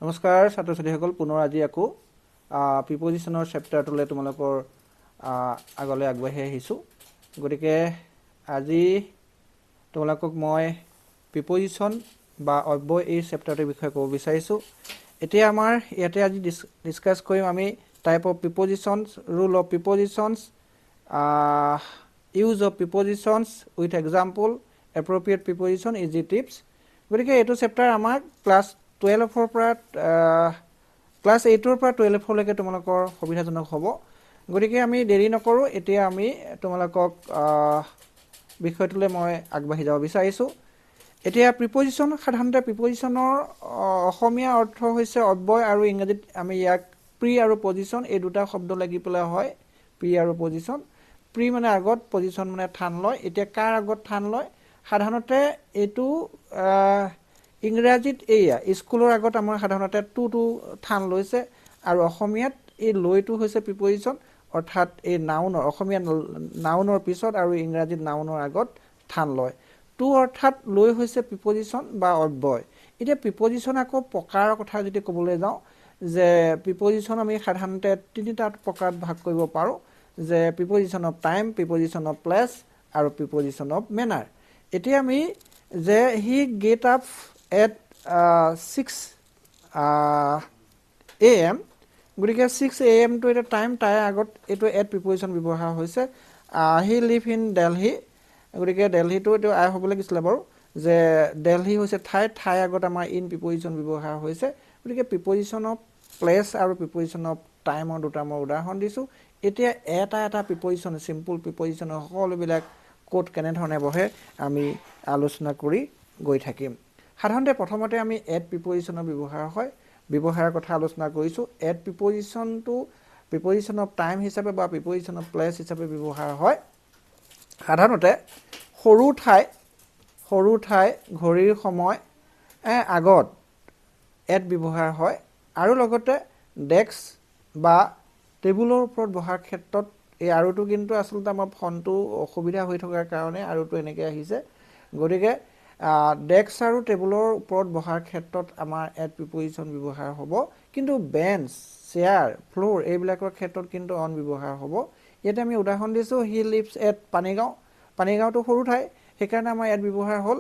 নমস্কাৰ ছাত্ৰ ছাত্ৰীসকল পুনৰ আজি আকৌ প্ৰিপজিশ্যনৰ চেপ্টাৰটোলৈ তোমালোকৰ আগলৈ আগবাঢ়ি আহিছোঁ গতিকে আজি তোমালোকক মই প্ৰিপজিশ্যন বা অব্যয় এই চেপ্টাৰটোৰ বিষয়ে ক'ব বিচাৰিছোঁ এতিয়া আমাৰ ইয়াতে আজি ডিছকাছ কৰিম আমি type of prepositions rule of prepositions use of prepositions with example appropriate preposition easy tips গতিকে এইটো চেপ্টাৰ আমাক ক্লাছ 12 পৰা ক্লাছ 8 পৰা 12 লৈকে তোমালোকৰ সুবিধাজনক হ'ব গতিকে আমি দেৰি নকৰোঁ এতিয়া আমি তোমালোকক বিষয়টোলৈ মই আগবাঢ়ি যাব বিচাৰিছোঁ এতিয়া প্ৰিপজিশ্যন সাধাৰণতে প্ৰিপজিশ্যনৰ অসমীয়া অৰ্থ হৈছে অব্যয় আৰু ইংৰাজীত আমি ইয়াক প্ৰি আৰু পজিশ্যন এই দুটা শব্দ লাগি পেলাই হয় প্ৰি আৰু পজিশ্যন প্ৰি মানে আগত পজিশ্যন মানে থান লয় এতিয়া কাৰ আগত থান লয় সাধাৰণতে এইটো ইংৰাজীত এয়া স্কুলৰ আগত আমাৰ সাধাৰণতে টু থান লৈছে আৰু অসমীয়াত এই লৈটো হৈছে প্ৰিপজিশ্যন অৰ্থাৎ এই নাউনৰ অসমীয়া নাউনৰ পিছত আৰু ইংৰাজীত নাউনৰ আগত থান লয় টু অৰ্থাৎ লৈ হৈছে প্ৰিপজিশ্যন বা অব্যয় এতিয়া প্ৰিপজিশ্যন আকৌ প্ৰকাৰৰ কথা যদি ক'বলৈ যাওঁ যে প্ৰিপজিশ্যন আমি সাধাৰণতে তিনিটা প্ৰকাৰত ভাগ কৰিব পাৰোঁ যে preposition of time preposition of place আৰু প্ৰিপজিশ্যন অফ মেনাৰ এতিয়া আমি যে he get up at 6 AM গতিকে 6 AM টো এটা টাইম তাৰ আগত এইটো এট প্ৰিপজিশ্যন ব্যৱহাৰ হৈছে হি লিভ ইন দেলহি গতিকে দেলহিটো এইটো আই হ'ব লাগিছিলে বাৰু যে দেলহি হৈছে ঠাই আগত আমাৰ ইন প্ৰিপজিশ্যন ব্যৱহাৰ হৈছে গতিকে প্ৰিপজিশ্যন অফ প্লেচ আৰু প্ৰিপজিশ্যন অফ টাইমৰ দুটা মই উদাহৰণ দিছোঁ এতিয়া এটা প্ৰিপজিশ্যন চিম্পল প্ৰিপজিশ্যনৰ সকলোবিলাক ক'ত কেনেধৰণে বহে আমি আলোচনা কৰি গৈ থাকিম সাধাৰণতে প্ৰথমতে আমি এড প্ৰিপজিশ্যনৰ ব্যৱহাৰৰ কথা আলোচনা কৰিছোঁ এড প্ৰিপজিশ্যনটো প্ৰিপজিশ্যন অফ টাইম হিচাপে বা প্ৰিপজিশ্যন অফ প্লেচ হিচাপে ব্যৱহাৰ হয় সাধাৰণতে সৰু ঠাই ঘড়ীৰ সময় আগত এড ব্যৱহাৰ হয় আৰু লগতে ডেস্ক বা টেবুলৰ ওপৰত বহাৰ ক্ষেত্ৰত এই আৰুটো কিন্তু আচলতে আমাৰ ফন্টটো অসুবিধা হৈ থকাৰ কাৰণে আৰুটো এনেকৈ আহিছে গতিকে ডেস্ক আৰু টেবুলৰ ওপৰত বহাৰ ক্ষেত্ৰত আমাৰ এড প্ৰিপজিশ্যন ব্যৱহাৰ হ'ব কিন্তু বেঞ্চ চেয়াৰ ফ্ল'ৰ এইবিলাকৰ ক্ষেত্ৰত কিন্তু অন ব্যৱহাৰ হ'ব ইয়াতে আমি উদাহৰণ দিছোঁ হি লিভছ এট পানীগাঁওটো সৰু ঠাই সেইকাৰণে আমাৰ এড ব্যৱহাৰ হ'ল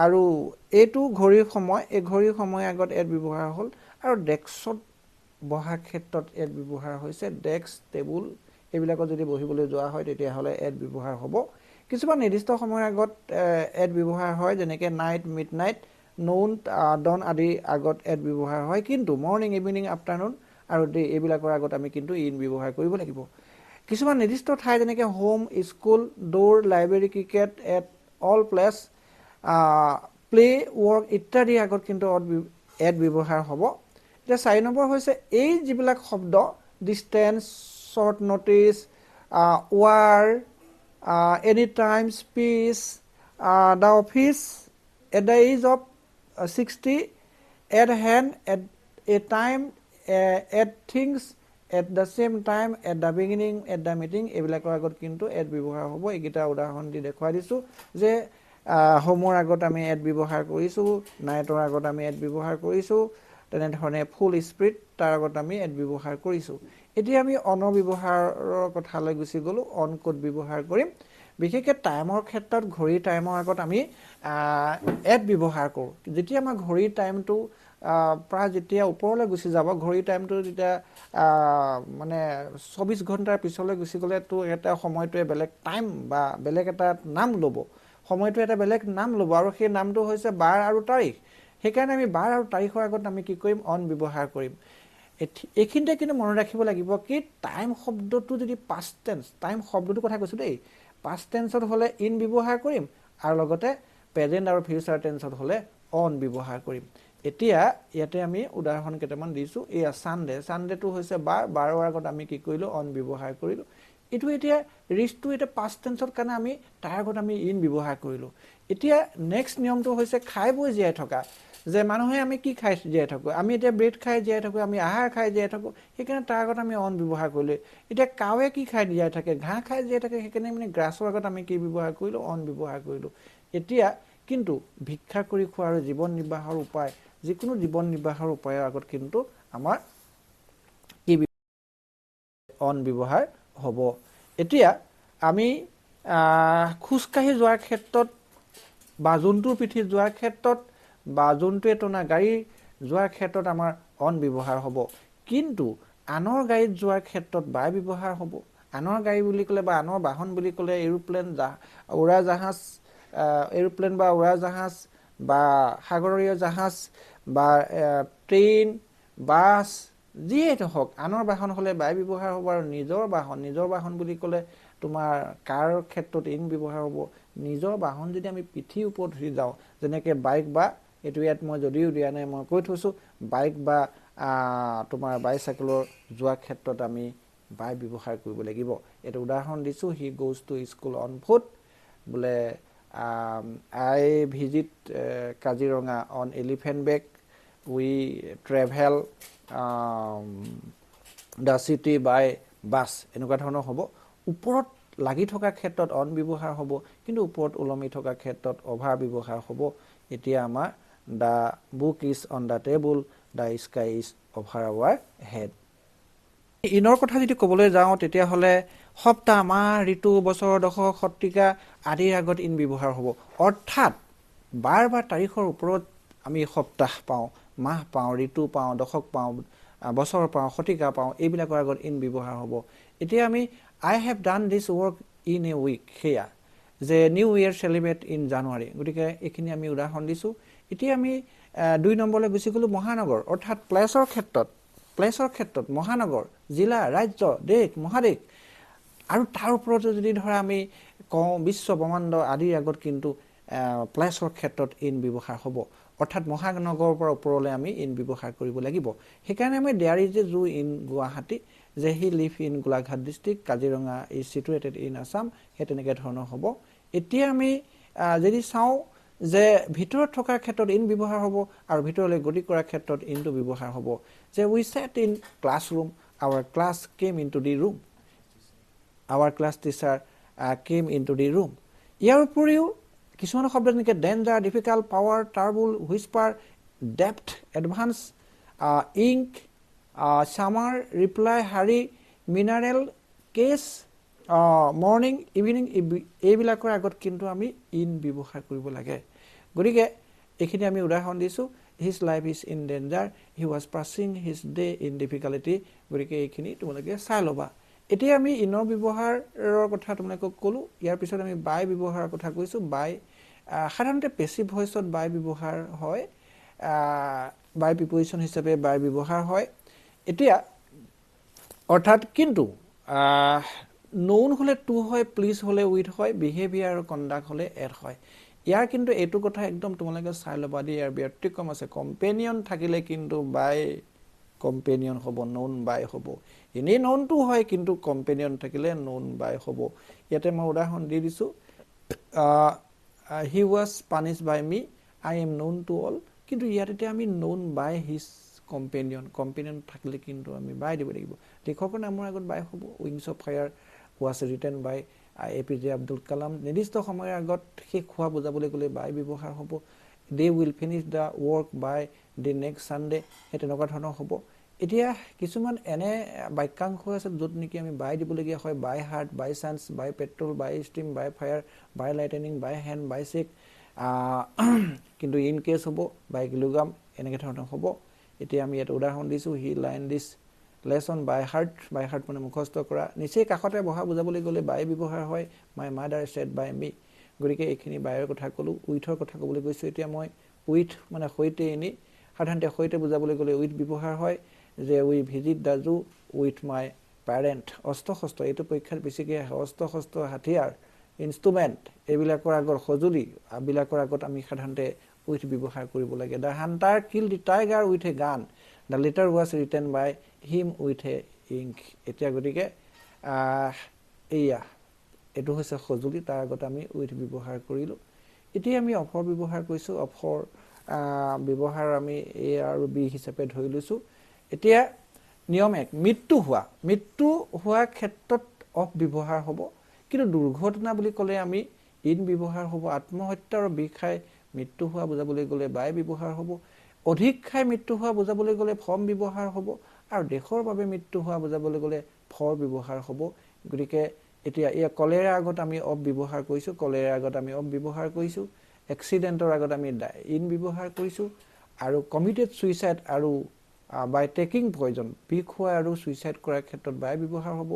আৰু এইটো ঘড়ীৰ সময় এই ঘড়ীৰ সময় আগত এড ব্যৱহাৰ হ'ল আৰু ডেস্কত বহাৰ ক্ষেত্ৰত এড ব্যৱহাৰ হৈছে ডেস্ক টেবুল এইবিলাকত যদি বহিবলৈ যোৱা হয় তেতিয়াহ'লে এড ব্যৱহাৰ হ'ব কিছুমান নিৰ্দিষ্ট সময়ৰ আগত এড ব্যৱহাৰ হয় যেনেকৈ নাইট মিডনাইট নোন ডন আদি আগত এড ব্যৱহাৰ হয় কিন্তু মৰ্ণিং ইভিনিং আফটাৰনুন আৰু ডে এইবিলাকৰ আগত আমি কিন্তু ইন ব্যৱহাৰ কৰিব লাগিব কিছুমান নিৰ্দিষ্ট ঠাই যেনেকৈ হোম স্কুল দৌৰ library cricket at all place play work ইত্যাদিৰ আগত কিন্তু এড ব্যৱহাৰ হ'ব এতিয়া 4 নম্বৰ হৈছে এই যিবিলাক শব্দ distance short notice war any time speech the office at the age of 60 at hand at a time at things at the same time at the beginning at the meeting এইবিলাকৰ আগত কিন্তু add ব্যৱহাৰ হ'ব এইকেইটা উদাহৰণ দি দেখুৱাই দিছোঁ যে হোমৰ আগত আমি এড ব্যৱহাৰ কৰিছোঁ নাইটৰ আগত আমি এড ব্যৱহাৰ কৰিছোঁ তেনেধৰণে ফুল স্প্ৰিট তাৰ আগত আমি এড ব্যৱহাৰ কৰিছোঁ এতিয়া আমি অনৰ ব্যৱহাৰৰ কথালৈ গুচি গ'লোঁ অন ক'ত ব্যৱহাৰ কৰিম বিশেষকৈ টাইমৰ ক্ষেত্ৰত ঘড়ীৰ টাইমৰ আগত আমি এড ব্যৱহাৰ কৰোঁ যেতিয়া আমাৰ ঘড়ীৰ টাইমটো প্ৰায় যেতিয়া ওপৰলৈ গুচি যাব ঘড়ীৰ টাইমটো যেতিয়া মানে 24 ঘণ্টাৰ পিছলৈ গুচি গ'লেতো এটা সময়টোৱে বেলেগ টাইম বা বেলেগ এটা নাম ল'ব সময়টো এটা বেলেগ নাম ল'ব আৰু সেই নামটো হৈছে বাৰ আৰু তাৰিখ সেইকাৰণে আমি বাৰ আৰু তাৰিখৰ আগত আমি কি কৰিম অন ব্যৱহাৰ কৰিম এইখিনিতে কিন্তু মনত ৰাখিব লাগিব কি টাইম শব্দটো যদি পাষ্ট টেন্স টাইম শব্দটোৰ কথা কৈছোঁ দেই পাষ্ট টেন্সত হ'লে ইন ব্যৱহাৰ কৰিম আৰু লগতে প্ৰেজেণ্ট আৰু ফিউচাৰ টেন্সত হ'লে অন ব্যৱহাৰ কৰিম এতিয়া ইয়াতে আমি উদাহৰণ কেইটামান দিছোঁ এয়া ছানডেটো হৈছে বাৰৰ আগত আমি কি কৰিলোঁ অন ব্যৱহাৰ কৰিলোঁ এইটো এতিয়া ৰিচটো এতিয়া পাষ্ট টেন্সৰ কাৰণে আমি তাৰ আগত আমি ইন ব্যৱহাৰ কৰিলোঁ এতিয়া নেক্সট নিয়মটো হৈছে খাই বৈ জীয়াই থকা যে মানুহে আমি কি খাই জীয়াই থাকোঁ আমি এতিয়া ব্ৰেড খাই জীয়াই থাকোঁ আমি আহাৰ খাই জীয়াই থাকোঁ সেইকাৰণে তাৰ আগত আমি অন ব্যৱহাৰ কৰিলোঁ এতিয়া কাৱে কি খাই জীয়াই থাকে ঘাঁহ খাই জীয়াই থাকে সেইকাৰণে মানে গ্ৰাছৰ আগত আমি কি ব্যৱহাৰ কৰিলোঁ অন ব্যৱহাৰ কৰিলোঁ এতিয়া কিন্তু ভিক্ষা কৰি খোৱা আৰু জীৱন নিৰ্বাহৰ উপায় যিকোনো জীৱন নিৰ্বাহৰ উপায়ৰ আগত কিন্তু আমাৰ কি অন ব্যৱহাৰ হ'ব। এতিয়া আমি খোজকাঢ়ি যোৱাৰ ক্ষেত্ৰত বা জন্তুৰ পিঠিত যোৱাৰ ক্ষেত্ৰত বা জন্তুৱে টনা গাড়ী যোৱাৰ ক্ষেত্ৰত আমাৰ অন ব্যৱহাৰ হ'ব। কিন্তু আনৰ গাড়ীত যোৱাৰ ক্ষেত্ৰত বাই ব্যৱহাৰ হ'ব। আনৰ গাড়ী বুলি ক'লে বা আনৰ বাহন বুলি ক'লে এৰোপ্লেন, উৰাজাহাজ, এৰোপ্লেন বা উৰাজাহাজ বা সাগৰীয় জাহাজ বা ট্ৰেইন, বাছ, যিয়ে নহওক আনৰ বাহন হ'লে বাই ব্যৱহাৰ হ'ব। আৰু নিজৰ বাহন বুলি ক'লে তোমাৰ কাৰৰ ক্ষেত্ৰত ইন ব্যৱহাৰ হ'ব। নিজৰ বাহন যদি আমি পিঠিৰ ওপৰত উঠি যাওঁ, যেনেকৈ বাইক বা এইটো ইয়াত মই যদিও দিয়া নাই, মই কৈ থৈছোঁ, বাইক বা তোমাৰ বাইচাইকেলৰ যোৱাৰ ক্ষেত্ৰত আমি বাই ব্যৱহাৰ কৰিব লাগিব। এইটো উদাহৰণ দিছোঁ, he goes to school on foot, বোলে I visit Kaziranga on elephant back, we travel the city by bus, এনেকুৱা ধৰণৰ হ'ব। ওপৰত লাগি থকাৰ ক্ষেত্ৰত অন ব্যৱহাৰ হ'ব, কিন্তু ওপৰত ওলমি থকাৰ ক্ষেত্ৰত অভাৰ ব্যৱহাৰ হ'ব। এতিয়া আমাৰ the book is on the table, the sky is over our head. ইনৰ কথা যদি ক'বলৈ যাওঁ তেতিয়াহ'লে সপ্তাহ, মাহ, ঋতু, বছৰ, দশক, শতিকা আদিৰ আগত ইন ব্যৱহাৰ হ'ব। অৰ্থাৎ বাৰ বা তাৰিখৰ ওপৰত আমি সপ্তাহ পাওঁ, মাহ পাওঁ, ঋতু পাওঁ, দশক পাওঁ, বছৰ পাওঁ, শতিকা পাওঁ, এইবিলাকৰ আগত ইন ব্যৱহাৰ হ'ব। এতিয়া আমি I have done this work in a week, সেয়া যে new year celebrate in January, গতিকে এইখিনি আমি উদাহৰণ দিছোঁ। এতিয়া আমি 2 নম্বৰলৈ গুচি গ'লোঁ, মহানগৰ, অৰ্থাৎ প্লেচৰ ক্ষেত্ৰত মহানগৰ, জিলা, ৰাজ্য, দেশ, মহাদেশ, আৰু তাৰ ওপৰতো যদি ধৰা আমি কওঁ বিশ্ব ব্ৰহ্মাণ্ড আদিৰ আগত কিন্তু প্লেচৰ ক্ষেত্ৰত ইন ব্যৱহাৰ হ'ব। অৰ্থাৎ মহানগৰৰ পৰা ওপৰলৈ আমি ইন ব্যৱহাৰ কৰিব লাগিব। সেইকাৰণে আমি there is a zoo in Guwahati, যে he live in Golaghat district, Kaziranga is situated in Assam, সেই তেনেকৈ ধৰণৰ হ'ব। এতিয়া আমি যদি চাওঁ যে ভিতৰত থকাৰ ক্ষেত্ৰত ইন ব্যৱহাৰ হ'ব, আৰু ভিতৰলৈ গতি কৰাৰ ক্ষেত্ৰত ইনটো ব্যৱহাৰ হ'ব। যে we sat in classroom, our class came in to the room, our class teacher came in to the room. ইয়াৰ উপৰিও কিছুমান শব্দ যেনেকৈ danger, difficult, power, trouble, whisper, depth, advance, ink, summer, reply, hurry, mineral, case, morning, evening, এইবিলাকৰ আগত কিন্তু আমি in ব্যৱহাৰ কৰিব লাগে। গতিকে এইখিনি আমি উদাহৰণ দিছোঁ, his life is in danger, he was passing his day in difficulty. গতিকে এইখিনি তোমালোকে চাই ল'বা। এতিয়া আমি ইনৰ ব্যৱহাৰৰ কথা তোমালোকক ক'লোঁ। ইয়াৰ পিছত আমি বাই ব্যৱহাৰৰ কথা কৈছোঁ। বাই সাধাৰণতে পেচিভ ভইচত বাই ব্যৱহাৰ হয়, বাই প্ৰিপজিশ্যন হিচাপে বাই ব্যৱহাৰ হয়। এতিয়া অৰ্থাৎ কিন্তু নউন হ'লে টু হয়, প্লিজ হ'লে উইথ হয়, বিহেভিয়াৰ আৰু কণ্ডাক্ট হ'লে এড হয়। ইয়াৰ কিন্তু এইটো কথা একদম তোমালোকে চাই ল'বা দেই, ইয়াৰ ব্যতিক্ৰম আছে। কম্পেনিয়ন থাকিলে কিন্তু বাই কম্পেনিয়ন হ'ব, নউন বাই হ'ব। এনেই নউনটো হয়, কিন্তু কম্পেনিয়ন থাকিলে নউন বাই হ'ব। ইয়াতে মই উদাহৰণ দি দিছোঁ, he was punished by me, I am known to all. কিন্তু ইয়াত এতিয়া আমি নউন বাই হিজ কম্পেনিয়ন থাকিলে কিন্তু আমি বাই দিব লাগিব। লেখকৰ নামৰ আগত বাই হ'ব। Wings of fire was written by APJ Abdul Kalam, নিৰ্দিষ্ট সময়ৰ আগত শেষ হোৱা বুজাবলৈ গ'লে বাই ব্যৱহাৰ হ'ব। They will finish the work by the next Sunday, সেই তেনেকুৱা ধৰণৰ হ'ব। এতিয়া কিছুমান এনে বাক্যাংশ আছে য'ত নেকি আমি বাই দিবলগীয়া হয়, বাই হাৰ্ট, বাই চান্স, বাই পেট্ৰল, বাই ষ্ট্ৰীম, বাই ফায়াৰ, বাই লাইটেনিং, বাই হেণ্ড, বাই চেক, কিন্তু ইন কেছ হ'ব, বাই কিলোগ্ৰাম, এনেকৈ ধৰণৰ হ'ব। এতিয়া আমি ইয়াত উদাহৰণ দিছোঁ, হি লাইন দিছ লেচন বাই হাৰ্ট মানে মুখস্থ কৰা। নিচেই কাষতে বহা বুজাবলৈ গ'লে বাই ব্যৱহাৰ হয়, মাই মাদাৰ ছেড বাই মি। গতিকে এইখিনি বায়ৰ কথা ক'লোঁ। উইথৰ কথা ক'বলৈ গৈছোঁ এতিয়া মই। উইথ মানে সৈতে, এনেই সাধাৰণতে সৈতে বুজাবলৈ গ'লে উইথ ব্যৱহাৰ হয়, যে we visit the zoo with my parent. অস্ত্ৰ শস্ত্ৰ, এইটো পৰীক্ষাত বেছিকৈ আহে। অস্ত্ৰ শস্ত্ৰ, হাথিয়াৰ, ইনষ্ট্ৰুমেণ্ট, এইবিলাকৰ আগত সঁজুলি বিলাকৰ আগত আমি সাধাৰণতে উইথ ব্যৱহাৰ কৰিব লাগে। The hunter kill the tiger with a gun, the letter was written by him with a ink. এতিয়া গতিকে এইটো হৈছে সঁজুলি, তাৰ আগত আমি উইথ ব্যৱহাৰ কৰিলোঁ। এতিয়া আমি অফৰ ব্যৱহাৰ কৰিছোঁ। অফৰ ব্যৱহাৰ আমি এ আৰু বি হিচাপে ধৰি লৈছোঁ। এতিয়া নিয়ম 1, মৃত্যু হোৱাৰ ক্ষেত্ৰত অফ ব্যৱহাৰ হ'ব, কিন্তু দুৰ্ঘটনা বুলি ক'লে আমি ইন ব্যৱহাৰ হ'ব। আত্মহত্যা আৰু বিষাই মৃত্যু হোৱা বুজাবলৈ গ'লে বাই ব্যৱহাৰ হ'ব। অধিক খাই মৃত্যু হোৱা বুজাবলৈ গ'লে ফ্ৰম ব্যৱহাৰ হ'ব আৰু দেশৰ বাবে মৃত্যু হোৱা বুজাবলৈ গ'লে ফৰ ব্যৱহাৰ হ'ব গতিকে এতিয়া এই কলেৰাৰ আগত আমি অফ ব্যৱহাৰ কৰিছোঁ কলেৰাৰ আগত আমি অফ ব্যৱহাৰ কৰিছোঁ এক্সিডেণ্টৰ আগত আমি ইন ব্যৱহাৰ কৰিছোঁ আৰু কমিটেড ছুইচাইড আৰু বাই টেকিং পয়জন বিষ খোৱা আৰু ছুইচাইড কৰাৰ ক্ষেত্ৰত বাই ব্যৱহাৰ হ'ব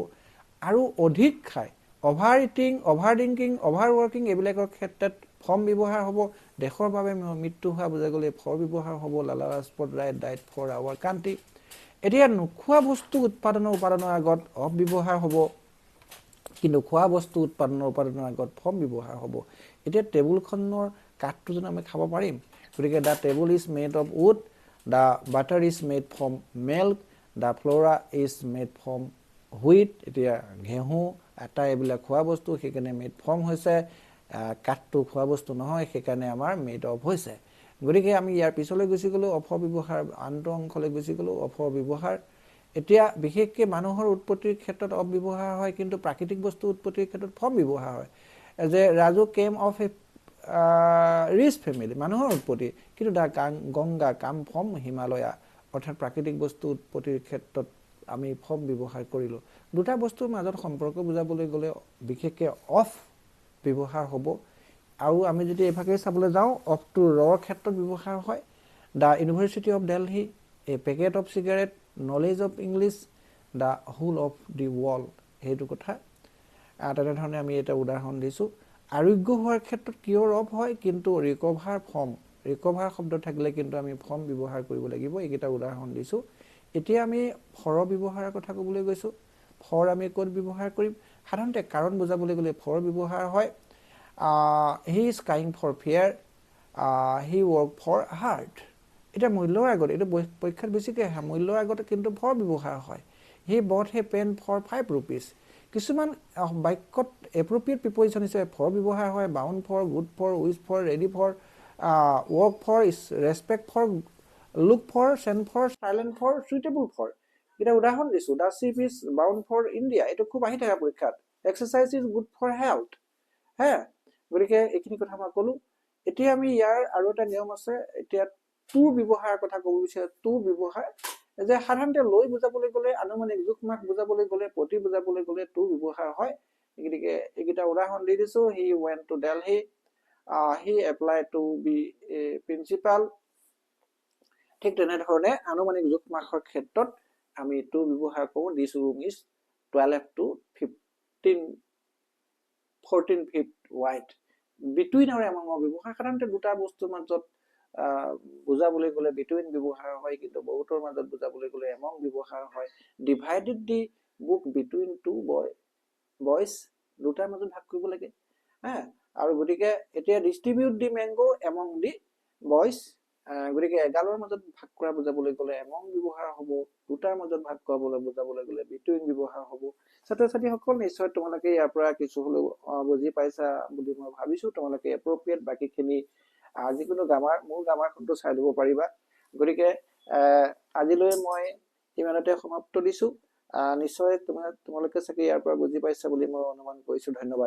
আৰু অধিক খাই over eating over drinking over working এইবিলাকৰ ক্ষেত্ৰত ফ্ৰম ব্যৱহাৰ হ'ব দেশৰ বাবে মৃত্যু হোৱা বুজাই গ'লে ফৰ ব্যৱহাৰ হ'ব Lala Lajpat Rai died for hour country এতিয়া নোখোৱা বস্তু উৎপাদনৰ আগত অফ ব্যৱহাৰ হ'ব কিন্তু খোৱা বস্তু উৎপাদনৰ আগত ফ্ৰম ব্যৱহাৰ হ'ব এতিয়া টেবুলখনৰ কাঠটো যেন আমি খাব পাৰিম গতিকে the table is made of wood the butter is made from milk the flora is made from wheat এতিয়া ঘেঁহু আটা এইবিলাক খোৱা বস্তু সেইকাৰণে মেড ফ্ৰম হৈছে কাঠটো খোৱা বস্তু নহয় সেইকাৰণে আমাৰ মেড অফ হৈছে গতিকে আমি ইয়াৰ পিছলৈ গুচি গ'লোঁ অফৰ ব্যৱহাৰ আনটো অংশলৈ গুচি গ'লোঁ অফৰ ব্যৱহাৰ এতিয়া বিশেষকৈ মানুহৰ উৎপত্তিৰ ক্ষেত্ৰত অফ ব্যৱহাৰ হয় কিন্তু প্ৰাকৃতিক বস্তু উৎপত্তিৰ ক্ষেত্ৰত ফ্ৰম ব্যৱহাৰ হয় যে ৰাজু কেম অফ এ ৰিচ ফেমিলি মানুহৰ উৎপত্তি কিন্তু দা গংগা কাম ফ্ৰম হিমালয়া অৰ্থাৎ প্ৰাকৃতিক বস্তু উৎপত্তিৰ ক্ষেত্ৰত আমি ফ্ৰম ব্যৱহাৰ কৰিলোঁ দুটা বস্তুৰ মাজত সম্পৰ্ক বুজাবলৈ গ'লে বিশেষকৈ অফ ব্যৱহাৰ হ'ব আৰু আমি যদি এভাগে চাবলৈ যাওঁ অফটো ৰৰ ক্ষেত্ৰত ব্যৱহাৰ হয় the university of Delhi a packet of cigarette knowledge of English the whole of the world সেইটো কথা তেনেধৰণে আমি এটা উদাহৰণ দিছোঁ আৰোগ্য হোৱাৰ ক্ষেত্ৰত কিয়ৰ অফ হয় কিন্তু ৰিকভাৰ শব্দ থাকিলে কিন্তু আমি ফ্ৰম ব্যৱহাৰ কৰিব লাগিব এইকেইটা উদাহৰণ দিছোঁ এতিয়া আমি ফৰৰ ব্যৱহাৰৰ কথা ক'বলৈ গৈছোঁ ফৰ আমি ক'ত ব্যৱহাৰ কৰিম সাধাৰণতে কাৰণ বুজাবলৈ গ'লে ফৰ ব্যৱহাৰ হয় he is crying for fear he work for hard এতিয়া মূল্যৰ আগত এইটো পৰীক্ষাত বেছিকৈ আহে মূল্যৰ আগতে কিন্তু ফৰ ব্যৱহাৰ হয় হি বট হে পেন ফৰ 5 rupees কিছুমান বাক্যত এপ্ৰপ্ৰিয়েট প্ৰিপজিশ্যন হিচাপে ফৰ ব্যৱহাৰ হয় bound for good for which for ready for work for respect for look for send for silent for suitable for এটা উদাহৰণ দিছোঁ the ship is bound for India এইটো খুব আহি থাকে পৰীক্ষাত exercise is good for health হে গতিকে এইখিনি কথা মই ক'লোঁ এতিয়া আমি ইয়াৰ আৰু এটা নিয়ম আছে এতিয়া টু ব্যৱহাৰৰ কথা ক'ব বিচাৰোঁ টু ব্যৱহাৰ যে সাধাৰণতে লৈ বুজাবলৈ গ'লে আনুমানিক জোখ মাখ বুজাবলৈ গ'লে প্ৰতি বুজাবলৈ গ'লে টু ব্যৱহাৰ হয় গতিকে এইকেইটা উদাহৰণ দি দিছোঁ he went to Delhi he apply to be a principal ঠিক তেনেধৰণে আনুমানিক জোখ মাখৰ ক্ষেত্ৰত আমি টু ব্যৱহাৰ কৰোঁ this room is 12 to 14 feet wide between আৰু এমঙৰ ব্যৱহাৰ সাধাৰণতে দুটা বস্তুৰ মাজত বুজাবলৈ গ'লে বিটুইন ব্যৱহাৰ হয় কিন্তু বহুতৰ মাজত বুজাবলৈ গ'লে এমং ব্যৱহাৰ হয় ডিভাইডেড দি বুক বিটুইন টু বয়জ দুটাৰ মাজত ভাগ কৰিব লাগে আৰু গতিকে এতিয়া ডিষ্ট্ৰিবিউট দি মেংগো এমং দি বয়জ গতিকে এগালৰ মাজত ভাগ কৰা বুজাবলৈ গ'লে এমং ব্যৱহাৰ হ'ব দুটাৰ মাজত ভাগ কৰাবলৈ বুজাবলৈ গ'লে বিটুইন ব্যৱহাৰ হ'ব ছাত্ৰ ছাত্ৰীসকল নিশ্চয় তোমালোকে ইয়াৰ পৰা কিছু হ'লেও বুজি পাইছা বুলি মই ভাবিছোঁ তোমালোকে এপ্ৰপ্ৰিয়েট বাকীখিনি যিকোনো মোৰ গ্ৰামাৰখনটো চাই ল'ব পাৰিবা গতিকে আজিলৈ মই ইমানতে সমাপ্ত দিছোঁ নিশ্চয় তোমালোকে চাগে ইয়াৰ পৰা বুজি পাইছা বুলি মই অনুমান কৰিছোঁ ধন্যবাদ